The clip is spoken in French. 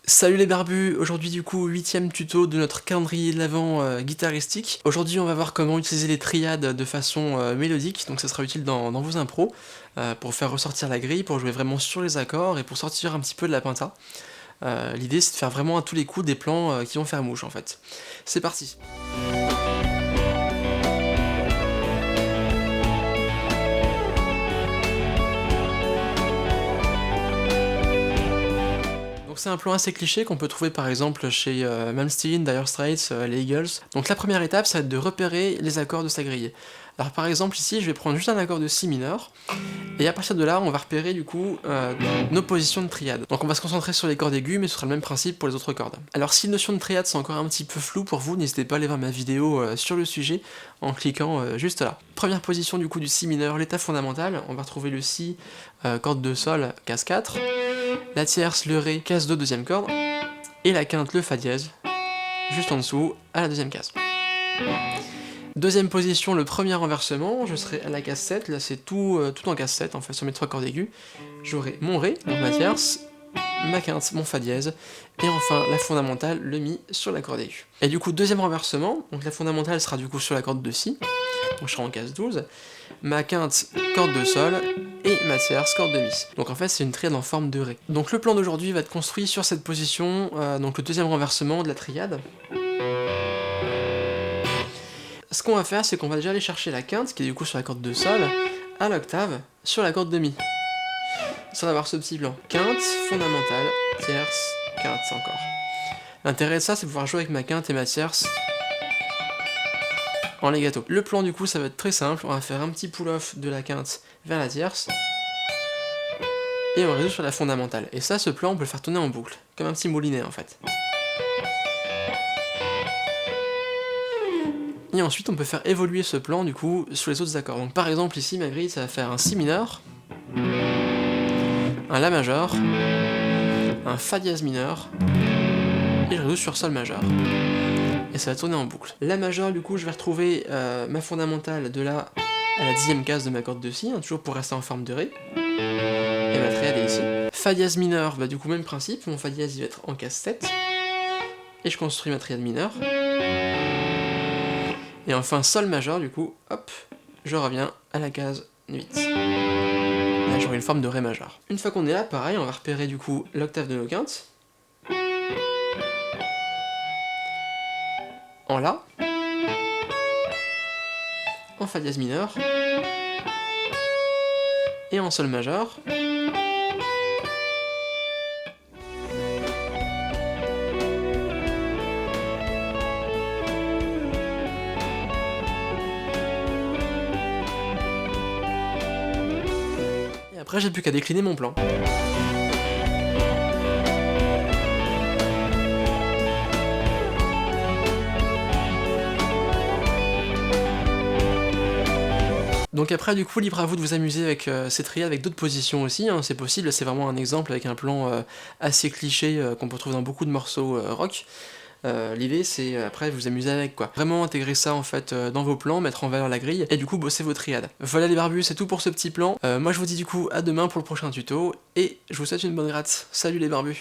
Salut les barbus, aujourd'hui du coup 8ème tuto de notre calendrier de l'Avent guitaristique. Aujourd'hui on va voir comment utiliser les triades de façon mélodique, donc ça sera utile dans vos impros, pour faire ressortir la grille, pour jouer vraiment sur les accords et pour sortir un petit peu de la pinta. L'idée c'est de faire vraiment à tous les coups des plans qui vont faire mouche en fait. C'est parti. C'est un plan assez cliché qu'on peut trouver par exemple chez Malmsteen, Dire Straits, les Eagles. Donc la première étape, ça va être de repérer les accords de sa grille. Alors par exemple ici, je vais prendre juste un accord de si mineur, et à partir de là, on va repérer du coup nos positions de triade. Donc on va se concentrer sur les cordes aiguës, mais ce sera le même principe pour les autres cordes. Alors si notion de triade c'est encore un petit peu flou pour vous, n'hésitez pas à aller voir ma vidéo sur le sujet en cliquant juste là. Première position du coup du si mineur, l'état fondamental, on va retrouver le si, corde de sol, case 4, la tierce, le ré, case 2, deuxième corde, et la quinte, le fa dièse, juste en dessous, à la deuxième case. Deuxième position, le premier renversement, je serai à la case 7, là c'est tout en case 7 en fait, sur mes trois cordes aiguës. J'aurai mon ré, donc ma tierce, ma quinte, mon fa dièse, et enfin la fondamentale, le mi, sur la corde aiguë. Et du coup, deuxième renversement, donc la fondamentale sera du coup sur la corde de si, donc je serai en case 12, ma quinte, corde de sol, et ma tierce, corde de mi. Donc en fait c'est une triade en forme de ré. Donc le plan d'aujourd'hui va être construit sur cette position, donc le deuxième renversement de la triade. Ce qu'on va faire, c'est qu'on va déjà aller chercher la quinte, qui est du coup sur la corde de sol, à l'octave, sur la corde de mi. Sans avoir ce petit plan. Quinte, fondamentale, tierce, quinte encore. L'intérêt de ça, c'est de pouvoir jouer avec ma quinte et ma tierce en legato. Le plan du coup, ça va être très simple, on va faire un petit pull-off de la quinte vers la tierce, et on résout sur la fondamentale. Et ça, ce plan, on peut le faire tourner en boucle, comme un petit moulinet en fait. Et ensuite, on peut faire évoluer ce plan, du coup, sur les autres accords. Donc par exemple, ici, ma grille, ça va faire un si mineur, un la majeur, un fa dièse mineur, et je résout sur sol majeur. Et ça va tourner en boucle. La majeur, du coup, je vais retrouver ma fondamentale de là à la 10ème case de ma corde de si, toujours pour rester en forme de ré. Et ma triade est ici. Fa dièse mineur, bah du coup, même principe, mon fa dièse il va être en case 7. Et je construis ma triade mineure. Et enfin, sol majeur, du coup, hop, je reviens à la case 8. Là, j'aurai une forme de ré majeur. Une fois qu'on est là, pareil, on va repérer du coup l'octave de nos quintes. En la. En fa dièse mineur. Et en sol majeur. Après, j'ai plus qu'à décliner mon plan. Donc après, du coup, libre à vous de vous amuser avec ces triades, avec d'autres positions aussi, hein, c'est possible, c'est vraiment un exemple avec un plan assez cliché qu'on peut trouver dans beaucoup de morceaux rock. L'idée c'est après vous amuser avec quoi. Vraiment intégrer ça en fait dans vos plans, mettre en valeur la grille et du coup bosser vos triades. Voilà les barbus, c'est tout pour ce petit plan. Moi je vous dis du coup à demain pour le prochain tuto et je vous souhaite une bonne gratte. Salut les barbus.